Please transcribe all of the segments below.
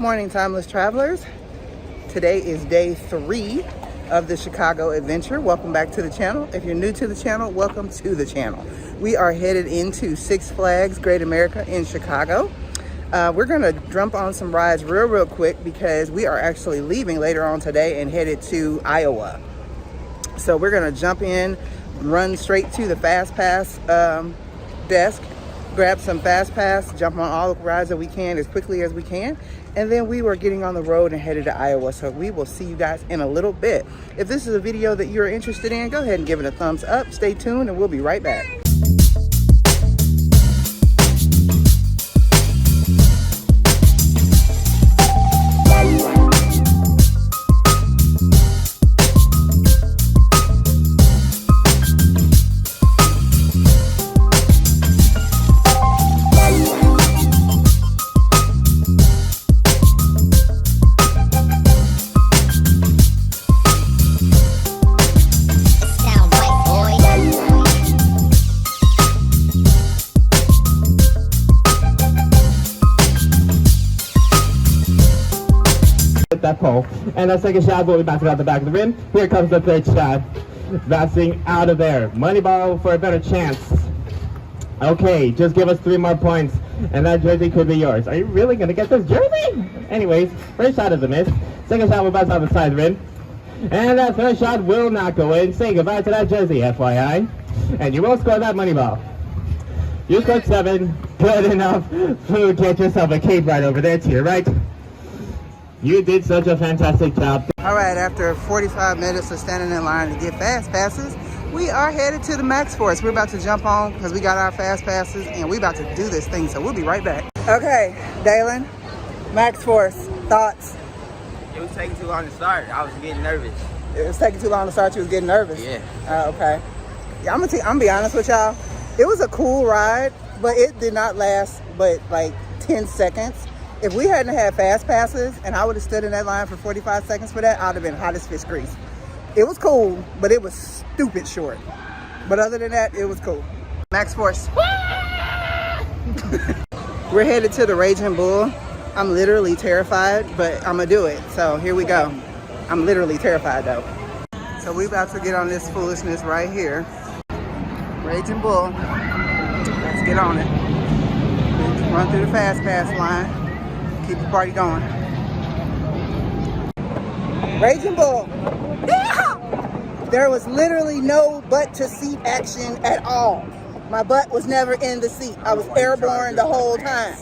Morning, timeless travelers. Today is day 3 of the Chicago adventure. Welcome back to the channel. If you're new to the channel, welcome to the channel. We are headed into Six Flags Great America in Chicago. We're gonna jump on some rides real quick because we are actually leaving later on today and headed to Iowa. So we're gonna jump in, run straight to the Fast Pass desk, grab some Fast Pass, jump on all the rides that we can as quickly as we can, and then we were getting on the road and headed to Iowa. So we will see you guys in a little bit. If this is a video that you're interested in, go ahead and give it a thumbs up. Stay tuned and we'll be right back. That pole. And that second shot will be bouncing out the back of the rim. Here comes the third shot. Bouncing out of there. Money ball for a better chance. Okay, just give us 3 more points and that jersey could be yours. Are you really going to get this jersey? Anyways, first shot is a miss. Second shot will bounce out the side of the rim. And that third shot will not go in. Say goodbye to that jersey, FYI. And you won't score that money ball. You scored 7. Good enough. Food, get yourself a cake right over there to your right. You did such a fantastic job. All right, after 45 minutes of standing in line to get Fast Passes, we are headed to the Max Force. We're about to jump on because we got our Fast Passes and we're about to do this thing, so we'll be right back. Okay, Dalyn, Max Force, thoughts? It was taking too long to start. I was getting nervous. It was taking too long to start. You was getting nervous? Yeah. Okay. Yeah, I'm gonna be honest with y'all. It was a cool ride, but it did not last but like 10 seconds. If we hadn't had Fast Passes and I would have stood in that line for 45 seconds for that, I'd have been hot as fish grease. It was cool, but it was stupid short. But other than that, it was cool. Max Force. We're headed to the Raging Bull. I'm literally terrified, but I'm gonna do it. So here we go. I'm literally terrified though. So we about to get on this foolishness right here. Raging Bull. Let's get on it. Run through the Fast Pass line. Keep the party going. Raging Bull. Yeah! There was literally no butt to seat action at all. My butt was never in the seat. I was airborne the whole time.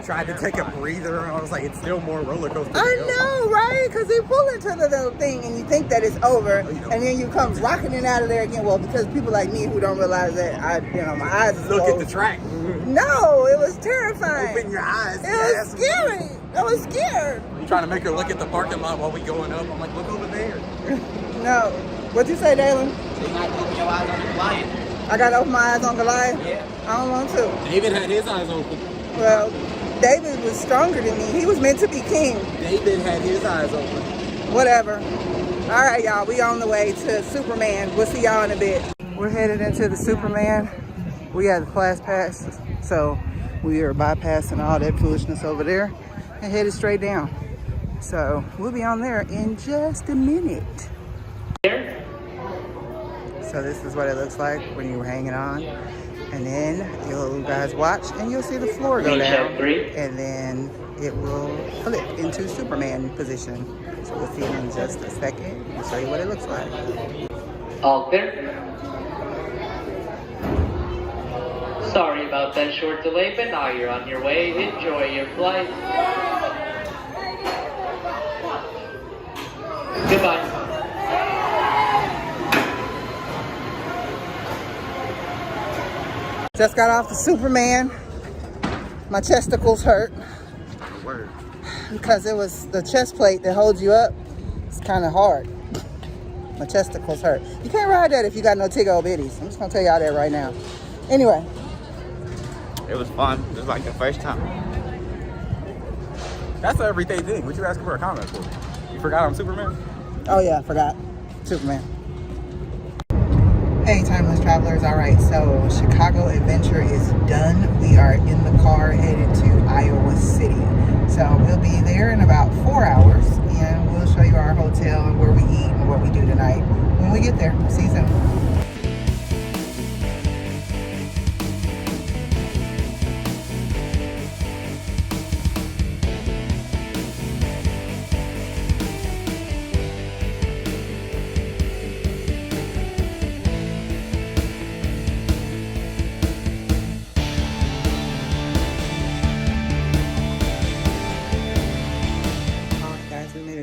Tried to take a breather and I was like, it's still more roller coaster. I know, right? Because they pull into the little thing and you think that it's over, and then you come rocketing out of there again. Well, because people like me who don't realize that my eyes are Look closed. at the track. No, it was terrifying. Open your eyes. It was scary. I was scared. You trying to make her look at the parking lot while we going up? I'm like, look over there. No. What'd you say, Dalyn? So you might open your eyes on the Goliath. I gotta open my eyes on Goliath? Yeah. I don't want to. David had his eyes open. Well, David was stronger than me. He was meant to be king. David had his eyes open. Whatever. All right, y'all. We on the way to Superman. We'll see y'all in a bit. We're headed into the Superman. We had the Fast Pass, so we are bypassing all that foolishness over there and headed straight down. So we'll be on there in just a minute. So this is what it looks like when you were hanging on. And then you'll guys watch and you'll see the floor go down. And then it will flip into Superman position. So we'll see it in just a second and show you what it looks like. All clear. Sorry about that short delay, but now you're on your way. Enjoy your flight. Goodbye. Just got off the Superman. My chesticles hurt. Word. Because it was the chest plate that holds you up. It's kind of hard. My chesticles hurt. You can't ride that if you got no tig-o bitties. I'm just gonna tell y'all that right now. Anyway. It was fun. It was like the first time. That's an everyday thing. What you asking for a comment for? You forgot I'm Superman? Oh yeah, I forgot. Superman. Hey, timeless travelers. All right, so Chicago adventure is done. We are in the car headed to Iowa City. So we'll be there in about 4 hours, and we'll show you our hotel and where we eat and what we do tonight when we get there. See you soon.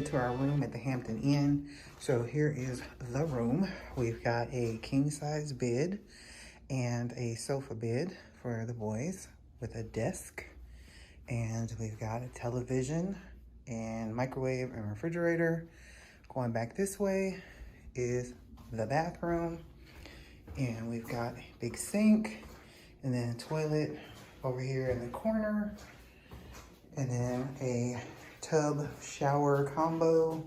To our room at the Hampton Inn. So here is the room. We've got a king size bed and a sofa bed for the boys with a desk, and we've got a television and microwave and refrigerator. Going back this way is the bathroom, and we've got a big sink and then a toilet over here in the corner, and then a tub shower combo.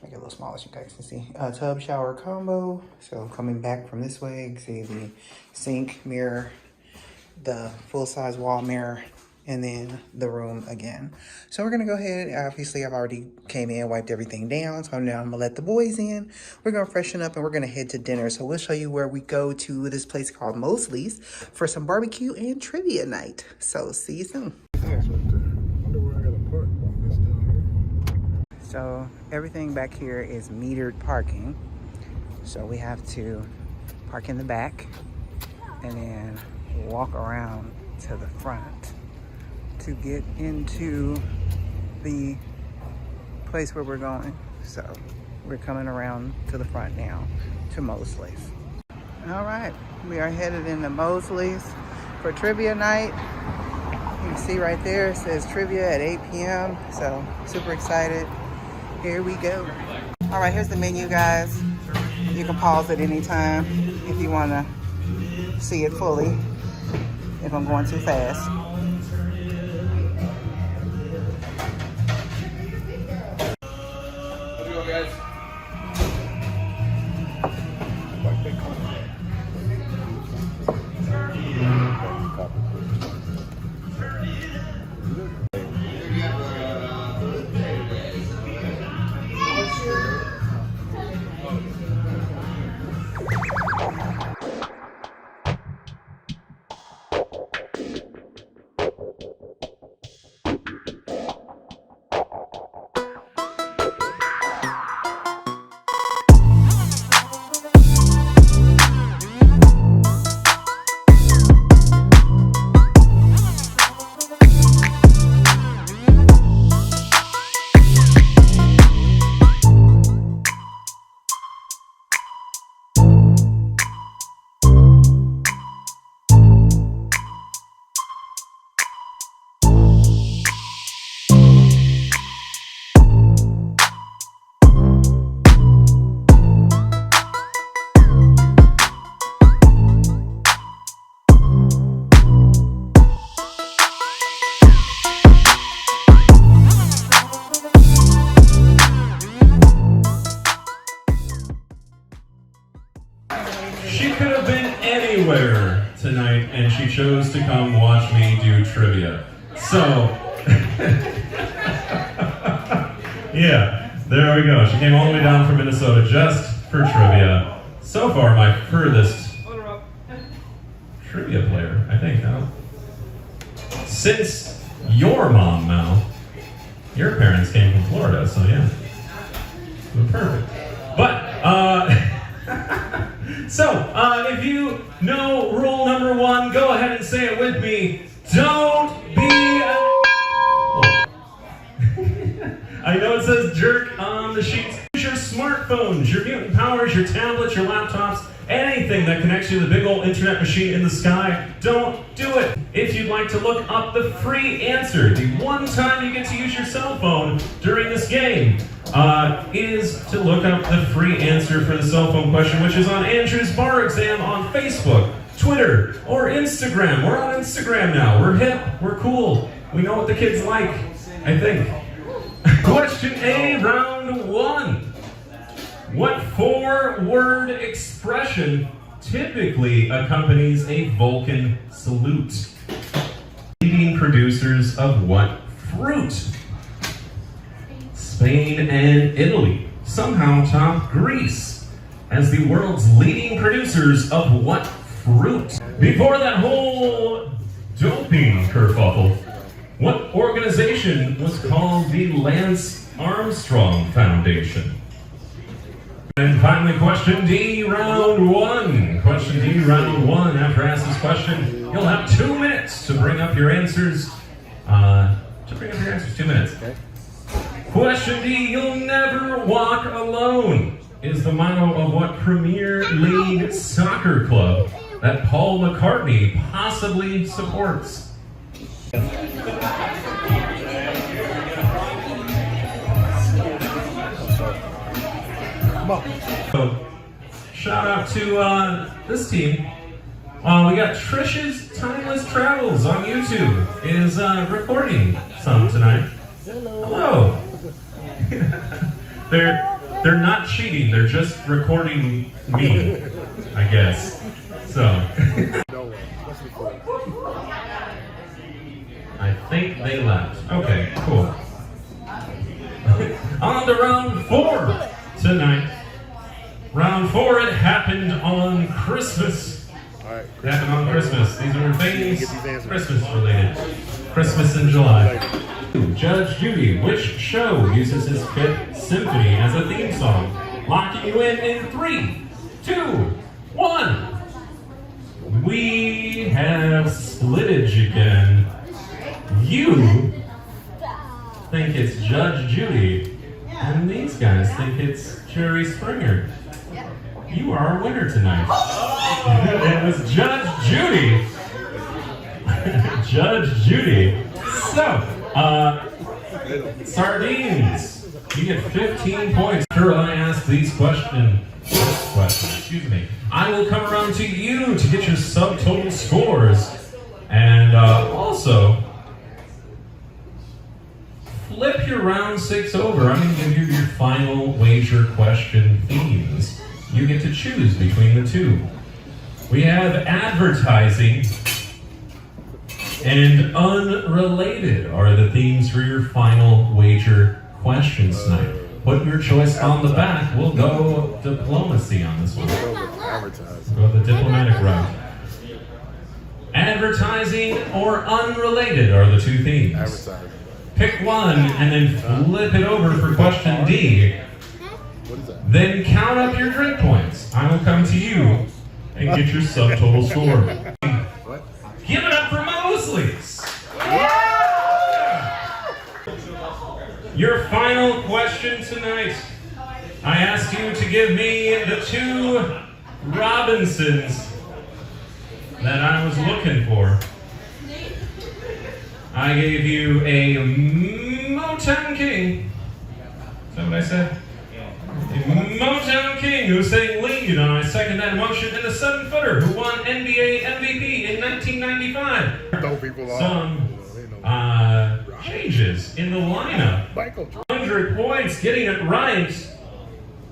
Make it a little smaller so you guys can see. Tub shower combo. So coming back from this way, you can see the sink mirror, the full-size wall mirror, and then the room again. So we're gonna go ahead. Obviously, I've already came in, wiped everything down. So now I'm gonna let the boys in. We're gonna freshen up and we're gonna head to dinner. So we'll show you where we go to this place called MOSLEYS for some barbecue and trivia night. So see you soon. So everything back here is metered parking. So we have to park in the back and then walk around to the front to get into the place where we're going. So we're coming around to the front now to MOSLEYS. All right, we are headed into MOSLEYS for trivia night. You can see right there, it says trivia at 8 p.m. So super excited. Here we go. All right, here's the menu, guys. You can pause at any time if you want to see it fully, if I'm going too fast. Let's go, guys. She could have been anywhere tonight, and she chose to come watch me do trivia. So, yeah, there we go. She came all the way down from Minnesota just for trivia. So far, my furthest trivia player, I think. Since your mom, Mel, your parents came from Florida, so yeah. Perfect. But, so, if you know rule number 1, go ahead and say it with me. Don't be I know it says jerk on the sheets. Use your smartphones, your mutant powers, your tablets, your laptops, anything that connects you to the big old internet machine in the sky. Don't do it. If you'd like to look up the free answer, the one time you get to use your cell phone during this game, is to look up the free answer for the cell phone question, which is on Andrew's bar exam on Facebook, Twitter, or Instagram. We're on Instagram now. We're hip. We're cool. We know what the kids like, I think. Question A, round 1. What four-word expression typically accompanies a Vulcan salute? Leading producers of what fruit? Spain and Italy somehow top Greece as the world's leading producers of what fruit? Before that whole doping kerfuffle, what organization was called the Lance Armstrong Foundation? And finally, question D, round one. Question D, round one. After I ask this question, you'll have 2 minutes to bring up your answers. 2 minutes. Okay. Question D, you'll never walk alone, is the motto of what Premier League soccer club that Paul McCartney possibly supports? So, shout out to this team. We got Trish's Timeless Travels on YouTube is recording some tonight. Hello. They're not cheating. They're just recording me, I guess. So. I think they left. Okay, cool. On to round 4 tonight. Round 4, it happened on Christmas. It happened on Christmas. These are things Christmas related. Christmas in July. Judge Judy, which show uses his 5th Symphony as a theme song? Locking you in 3, 2, 1. We have splittage again. You think it's Judge Judy, and these guys think it's Jerry Springer. You are a winner tonight. It was Judge Judy. Judge Judy. So, sardines. You get 15 points. After I ask these questions, I will come around to you to get your subtotal scores. And also, flip your round 6 over. I'm going to give you your final wager question themes. You get to choose between the two. We have advertising and unrelated are the themes for your final wager questions tonight. Put your choice on the back. We'll go diplomacy on this one. Go the diplomatic route. Advertising or unrelated are the two themes. Advertising. Pick one and then flip it over for question D. Then count up your drink points. I will come to you and get your subtotal score. Give it up for MOSLEYS. Yeah. Your final question tonight. I asked you to give me the 2 Robinsons that I was looking for. I gave you a Motown King. Is that what I said? Motown King, who sang lead on I Second That Emotion, and the 7-footer who won NBA MVP in 1995. Some changes in the lineup. 100 points, getting it right.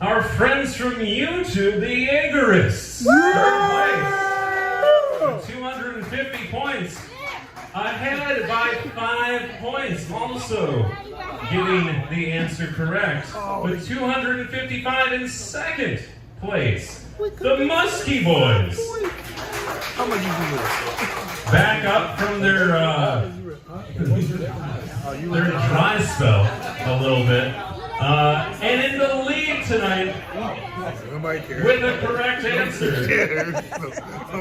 Our friends from YouTube, the Jaegerists. Third place. 250 points. Ahead by 5 points. Also getting the answer correct. With 255 in second place. The Muskie Boys. Back up from their dry spell a little bit. And in the lead tonight with the correct answer.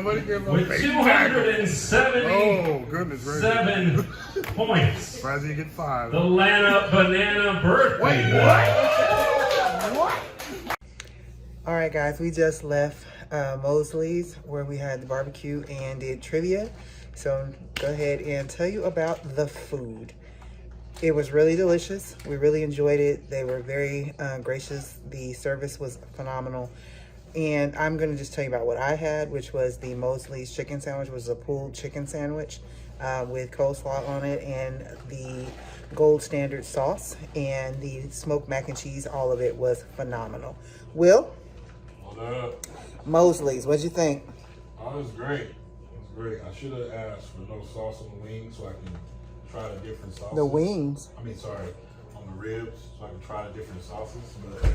With 277 points. Surprised you get 5. The Lana Banana birthday boy. All right, guys, we just left MOSLEYS where we had the barbecue and did trivia. So go ahead and tell you about the food. It was really delicious. We really enjoyed it. They were very gracious. The service was phenomenal. And I'm going to just tell you about what I had, which was the MOSLEYS chicken sandwich, which was a pulled chicken sandwich. with coleslaw on it and the gold standard sauce and the smoked mac and cheese. All of it was phenomenal. Will? What up? Mosley's, what'd you think? Oh, it was great. It was great. I should have asked for no sauce on the wings so I can try the different sauces. The wings? I mean, sorry, on the ribs so I can try the different sauces, but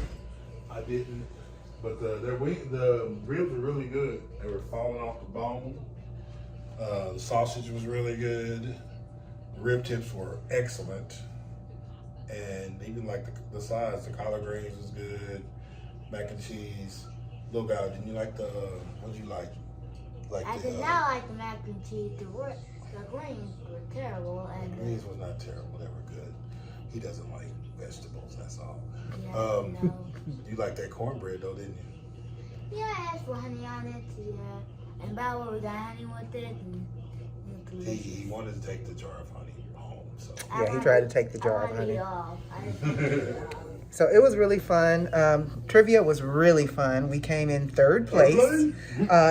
I didn't. But the ribs were really good. They were falling off the bone. The sausage was really good. The rib tips were excellent. And even like the sides, the collard greens was good. Mac and cheese. Lil Guy, didn't you like what did you like? I did not like the mac and cheese. The greens were terrible. And the greens was not terrible. They were good. He doesn't like vegetables, that's all. Yeah, no. You liked that cornbread though, didn't you? Yeah, I asked for honey on it. Yeah. And Bow got honey with it. And He wanted to take the jar of honey home, so. Yeah, he tried to take the jar of honey. I didn't take it off. So it was really fun. Trivia was really fun. We came in third place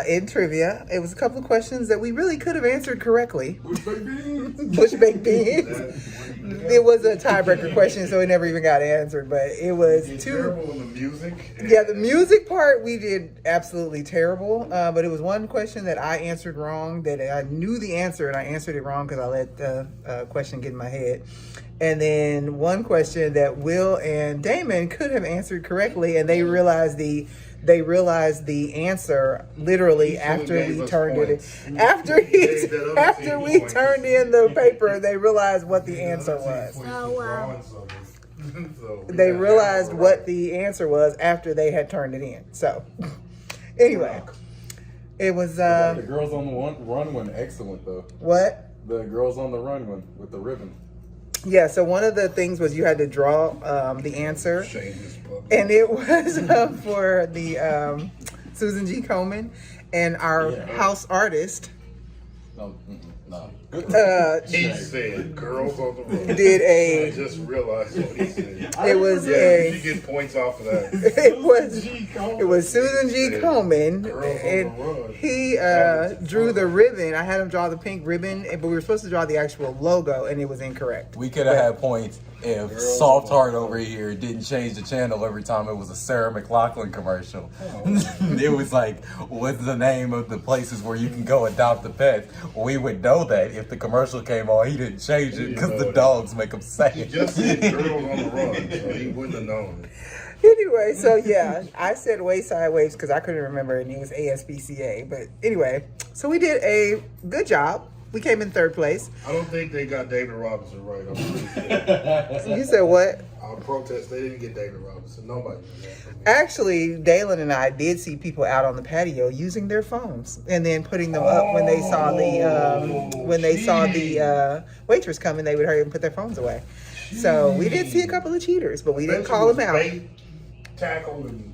in trivia. It was a couple of questions that we really could have answered correctly. Bush baked beans. Bush baked beans. It was a tiebreaker question, so it never even got answered. But it was terrible in the music. Yeah, the music part we did absolutely terrible. But it was one question that I answered wrong. That I knew the answer and I answered it wrong because I let the question get in my head. And then one question that Will and Damon could have answered correctly, and they realized the answer literally after we turned it in. After we turned in the paper, they realized what the answer was. They realized what the answer was after they had turned it in. So anyway, it was the girls on the run went excellent though. What? The girls on the run went with the ribbon. Yeah, so one of the things was you had to draw the answer, and it was for the Susan G. Komen, and our house artist. No. He said, "Girls on the run." Did a? I just realized what he said. It was a. You get points off of that. It was Susan G. Komen, and he drew the ribbon. I had him draw the pink ribbon, but we were supposed to draw the actual logo, and it was incorrect. We could have had points if Soft Heart over here didn't change the channel every time it was a Sarah McLachlan commercial. It was like, what's the name of the places where you can go adopt a pet? We would know that if the commercial came on. He didn't change it because the dogs make him say He it. just said "Girls on the Run," so he wouldn't have known it. Anyway, so yeah, I said Wayside Waves because I couldn't remember, and it was ASPCA. But anyway, so we did a good job. We came in third place. I don't think they got David Robinson right. I'm pretty sure. You said what? I'll protest. They didn't get David Robinson. Nobody. Actually, Dalyn and I did see people out on the patio using their phones and then putting them up when they saw the waitress coming. They would hurry and put their phones away. So we did see a couple of cheaters, but we didn't call them out. Bait, tackle, and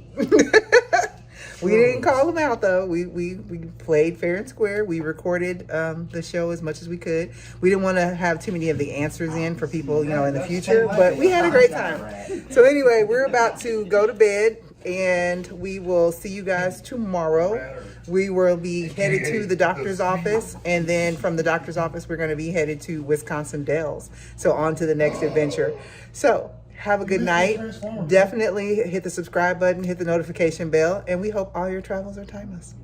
We didn't call them out though. We played fair and square. We recorded the show as much as we could. We didn't want to have too many of the answers in for people, in the future, but we had a great time. So anyway, we're about to go to bed and we will see you guys tomorrow. We will be headed to the doctor's office, and then from the doctor's office, we're going to be headed to Wisconsin Dells. So on to the next adventure. So have a good night. Definitely hit the subscribe button, hit the notification bell, and we hope all your travels are timeless.